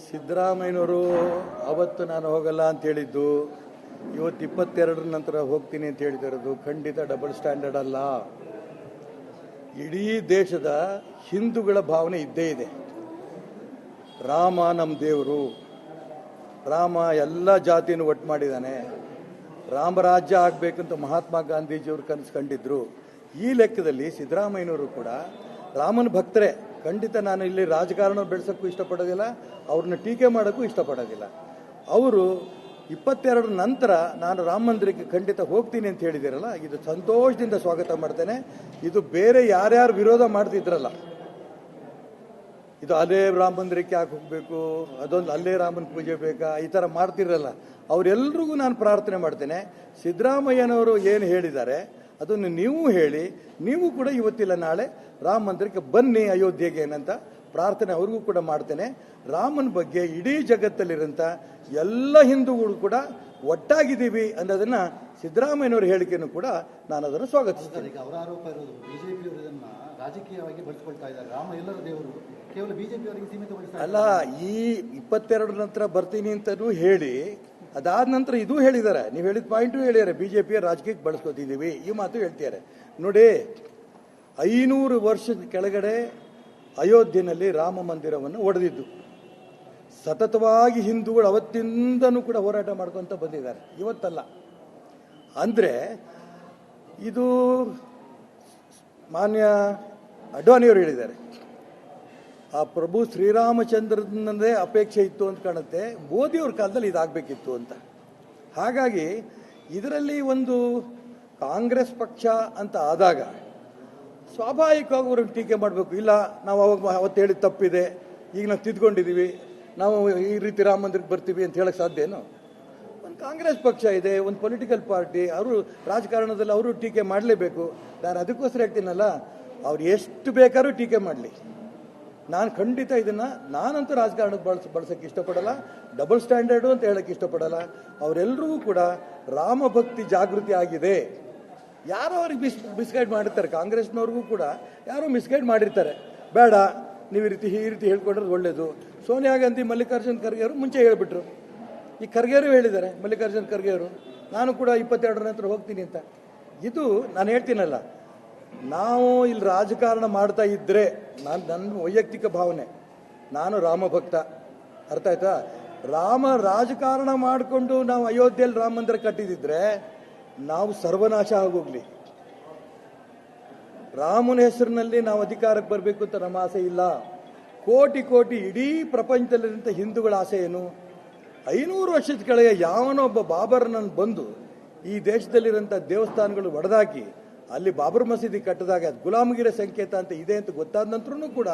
ಸಿದ್ದರಾಮಯ್ಯನವರು ಅವತ್ತು ನಾನು ಹೋಗಲ್ಲ ಅಂತ ಹೇಳಿದ್ದು, ಇವತ್ತು 22ರ ನಂತರ ಹೋಗ್ತೀನಿ ಅಂತ ಹೇಳಿದಿರೋದು ಖಂಡಿತ ಡಬಲ್ ಸ್ಟ್ಯಾಂಡರ್ಡ್ ಅಲ್ಲ. ಇಡೀ ದೇಶದ ಹಿಂದೂಗಳ ಭಾವನೆ ಇದ್ದೇ ಇದೆ. ರಾಮ ನಮ್ಮ ದೇವರು, ರಾಮ ಎಲ್ಲ ಜಾತಿಯನ್ನು ಒಟ್ಟು ಮಾಡಿದ್ದಾನೆ, ರಾಮರಾಜ್ಯ ಆಗಬೇಕಂತ ಮಹಾತ್ಮ ಗಾಂಧೀಜಿಯವರು ಕನಸು ಕಂಡಿದ್ರು. ಈ ಲೆಕ್ಕದಲ್ಲಿ ಸಿದ್ದರಾಮಯ್ಯನವರು ಕೂಡ ರಾಮನ ಭಕ್ತರೇ. ಖಂಡಿತ ನಾನು ಇಲ್ಲಿ ರಾಜಕಾರಣ ಬೆಳೆಸೋಕ್ಕೂ ಇಷ್ಟಪಡೋದಿಲ್ಲ, ಅವ್ರನ್ನ ಟೀಕೆ ಮಾಡೋಕ್ಕೂ ಇಷ್ಟಪಡೋದಿಲ್ಲ. ಅವರು 22ರ ನಂತರ ನಾನು ರಾಮ ಮಂದಿರಕ್ಕೆ ಖಂಡಿತ ಹೋಗ್ತೀನಿ ಅಂತ ಹೇಳಿದಿರಲ್ಲ, ಇದು ಸಂತೋಷದಿಂದ ಸ್ವಾಗತ ಮಾಡ್ತೇನೆ. ಇದು ಬೇರೆ ಯಾರ್ಯಾರು ವಿರೋಧ ಮಾಡ್ತಿದ್ರಲ್ಲ, ಇದು ಅಲ್ಲೇ ರಾಮ ಮಂದಿರಕ್ಕೆ ಯಾಕೆ ಹೋಗಬೇಕು, ಅದೊಂದು ಅಲ್ಲೇ ರಾಮನ ಪೂಜೆ ಬೇಕಾ, ಈ ಥರ ಮಾಡ್ತಿರಲ್ಲ, ಅವರೆಲ್ರಿಗೂ ನಾನು ಪ್ರಾರ್ಥನೆ ಮಾಡ್ತೇನೆ. ಸಿದ್ದರಾಮಯ್ಯನವರು ಏನು ಹೇಳಿದ್ದಾರೆ ಅದನ್ನು ನೀವು ಹೇಳಿ, ನೀವು ಕೂಡ ಇವತ್ತಿಲ್ಲ ನಾಳೆ ರಾಮ ಮಂದಿರಕ್ಕೆ ಬನ್ನಿ ಅಯೋಧ್ಯೆಗೆ ಏನಂತ ಪ್ರಾರ್ಥನೆ ಅವ್ರಿಗೂ ಕೂಡ ಮಾಡ್ತೇನೆ. ರಾಮನ ಬಗ್ಗೆ ಇಡೀ ಜಗತ್ತಲ್ಲಿರೋಂಥ ಎಲ್ಲ ಹಿಂದೂಗಳು ಕೂಡ ಒಟ್ಟಾಗಿದ್ದೀವಿ ಅನ್ನೋದನ್ನ ಸಿದ್ದರಾಮಯ್ಯನವರ ಹೇಳಿಕೆಯನ್ನು ಕೂಡ ನಾನು ಅದನ್ನು ಸ್ವಾಗತಿಸ್ತೇನೆ. ಅವರ ಆರೋಪ ಇರೋದು ಬಿಜೆಪಿಯವರು ಇದನ್ನ ರಾಜಕೀಯವಾಗಿ ಬಳಸಿಕೊಳ್ತಾ ಇದ್ದಾರೆ. ರಾಮ ಎಲ್ಲರ ದೇವರು, ಕೇವಲ ಬಿಜೆಪಿಯವರಿಗೆ ಸೀಮಿತಗೊಳಿಸ್ತಾರೆ. ಅಲ್ಲ, ಈ 22ರ ನಂತರ ಬರ್ತೀನಿ ಅಂತಲೂ ಹೇಳಿ ಅದಾದ ನಂತರ ಇದು ಹೇಳಿದ್ದಾರೆ, ನೀವು ಹೇಳಿದ ಪಾಯಿಂಟು ಹೇಳಿದ್ದಾರೆ, ಬಿಜೆಪಿಯ ರಾಜಕೀಯಕ್ಕೆ ಬಳಸ್ಕೊತಿದ್ದೀವಿ ಈ ಮಾತು ಹೇಳ್ತಿದ್ದಾರೆ. ನೋಡಿ, 500 ವರ್ಷದ ಕೆಳಗಡೆ ಅಯೋಧ್ಯೆಯಲ್ಲಿ ರಾಮ ಮಂದಿರವನ್ನು ಒಡೆದಿದ್ದು ಸತತವಾಗಿ ಹಿಂದೂಗಳು ಅವತ್ತಿಂದನೂ ಕೂಡ ಹೋರಾಟ ಮಾಡ್ಕೊಂತ ಬಂದಿದ್ದಾರೆ, ಇವತ್ತಲ್ಲ. ಅಂದರೆ ಇದು ಮಾನ್ಯ ಅಡ್ವಾಣಿಯವರು ಹೇಳಿದ್ದಾರೆ, ಆ ಪ್ರಭು ಶ್ರೀರಾಮಚಂದ್ರನದೇ ಅಪೇಕ್ಷೆ ಇತ್ತು ಅಂತ ಕಾಣುತ್ತೆ, ಮೋದಿಯವ್ರ ಕಾಲದಲ್ಲಿ ಇದಾಗಬೇಕಿತ್ತು ಅಂತ. ಹಾಗಾಗಿ ಇದರಲ್ಲಿ ಒಂದು ಕಾಂಗ್ರೆಸ್ ಪಕ್ಷ ಅಂತ ಆದಾಗ ಸ್ವಾಭಾವಿಕವಾಗಿ ಅವ್ರಿಗೆ ಟೀಕೆ ಮಾಡಬೇಕು. ಇಲ್ಲ, ನಾವು ಅವತ್ತು ಹೇಳಿದ ತಪ್ಪಿದೆ, ಈಗ ನಾವು ತಿದ್ಕೊಂಡಿದ್ದೀವಿ, ನಾವು ಈ ರೀತಿ ರಾಮ ಮಂದಿರಕ್ಕೆ ಬರ್ತೀವಿ ಅಂತ ಹೇಳಕ್ಕೆ ಸಾಧ್ಯನೋ? ಒಂದು ಕಾಂಗ್ರೆಸ್ ಪಕ್ಷ ಇದೆ, ಒಂದು ಪೊಲಿಟಿಕಲ್ ಪಾರ್ಟಿ, ಅವರು ರಾಜಕಾರಣದಲ್ಲಿ ಅವರು ಟೀಕೆ ಮಾಡಲೇಬೇಕು. ನಾನು ಅದಕ್ಕೋಸ್ಕರ ಹೇಳ್ತೀನಲ್ಲ, ಅವ್ರು ಎಷ್ಟು ಬೇಕಾದ್ರೂ ಟೀಕೆ ಮಾಡಲಿ, ನಾನು ಖಂಡಿತ ಇದನ್ನು ನಾನಂತೂ ರಾಜಕಾರಣಕ್ಕೆ ಬಳಸೋಕ್ಕೆ ಇಷ್ಟಪಡಲ್ಲ, ಡಬಲ್ ಸ್ಟ್ಯಾಂಡರ್ಡು ಅಂತ ಹೇಳಕ್ಕೆ ಇಷ್ಟಪಡಲ್ಲ. ಅವರೆಲ್ಲರಿಗೂ ಕೂಡ ರಾಮ ಭಕ್ತಿ ಜಾಗೃತಿ ಆಗಿದೆ. ಯಾರೋ ಅವ್ರಿಗೆ ಮಿಸ್ಗೈಡ್ ಮಾಡಿರ್ತಾರೆ, ಕಾಂಗ್ರೆಸ್ನವ್ರಿಗೂ ಕೂಡ ಯಾರೋ ಮಿಸ್ಗೈಡ್ ಮಾಡಿರ್ತಾರೆ. ಬೇಡ, ನೀವು ಈ ರೀತಿ ಹೇಳ್ಕೊಂಡ್ರೆ ಒಳ್ಳೇದು. ಸೋನಿಯಾ ಗಾಂಧಿ, ಮಲ್ಲಿಕಾರ್ಜುನ್ ಖರ್ಗೆ ಅವರು ಮುಂಚೆ ಹೇಳಿಬಿಟ್ರು, ಈ ಖರ್ಗೆಯವರು ಹೇಳಿದ್ದಾರೆ, ಮಲ್ಲಿಕಾರ್ಜುನ್ ಖರ್ಗೆ ಅವರು, ನಾನು ಕೂಡ 22ರ ನಂತರ ಹೋಗ್ತೀನಿ ಅಂತ. ಇದು ನಾನು ಹೇಳ್ತೀನಲ್ಲ, ನಾವು ಇಲ್ಲಿ ರಾಜಕಾರಣ ಮಾಡ್ತಾ ಇದ್ರೆ, ನನ್ನ ವೈಯಕ್ತಿಕ ಭಾವನೆ, ನಾನು ರಾಮ ಭಕ್ತ, ಅರ್ಥ ಆಯ್ತಾ? ರಾಜಕಾರಣ ಮಾಡಿಕೊಂಡು ನಾವು ಅಯೋಧ್ಯೆಯಲ್ಲಿ ರಾಮ ಮಂದಿರ ಕಟ್ಟಿದಿದ್ರೆ ನಾವು ಸರ್ವನಾಶ ಆಗೋಗ್ಲಿ. ರಾಮನ ಹೆಸರಿನಲ್ಲಿ ನಾವು ಅಧಿಕಾರಕ್ಕೆ ಬರಬೇಕು ಅಂತ ನಮ್ಮ ಆಸೆ ಇಲ್ಲ. ಕೋಟಿ ಕೋಟಿ ಇಡೀ ಪ್ರಪಂಚದಲ್ಲಿರುವಂಥ ಹಿಂದೂಗಳ ಆಸೆ ಏನು? 500 ವರ್ಷದ ಕೆಳಗೆ ಯಾವನೊಬ್ಬ ಬಾಬರ್ನನ್ನು ಬಂದು ಈ ದೇಶದಲ್ಲಿರುವಂಥ ದೇವಸ್ಥಾನಗಳು ಒಡೆದಾಕಿ ಅಲ್ಲಿ ಬಾಬರ್ ಮಸೀದಿ ಕಟ್ಟಿದಾಗ ಅದು ಗುಲಾಮಗಿರಿ ಸಂಕೇತ ಅಂತ ಇದೆ ಅಂತ ಗೊತ್ತಾದ ನಂತರನೂ ಕೂಡ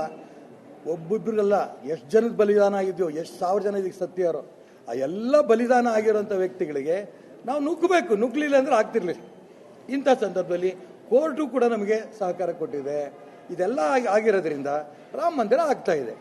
ಒಬ್ಬೊಬ್ಬರಿಗೆಲ್ಲ ಎಷ್ಟು ಜನದ ಬಲಿದಾನ ಆಗಿದೆಯೋ, ಎಷ್ಟು ಸಾವಿರ ಜನ ಇದಕ್ಕೆ ಸತ್ಯಾರೋ, ಆ ಎಲ್ಲ ಬಲಿದಾನ ಆಗಿರೋಂಥ ವ್ಯಕ್ತಿಗಳಿಗೆ ನಾವು ನುಗ್ಗಬೇಕು. ನುಗ್ಗಲಿಲ್ಲ ಅಂದ್ರೆ ಆಗ್ತಿರ್ಲಿಲ್ಲ. ಇಂಥ ಸಂದರ್ಭದಲ್ಲಿ ಕೋರ್ಟು ಕೂಡ ನಮಗೆ ಸಹಕಾರ ಕೊಟ್ಟಿದೆ. ಇದೆಲ್ಲ ಆಗಿರೋದ್ರಿಂದ ರಾಮ ಮಂದಿರ ಆಗ್ತಾ ಇದೆ.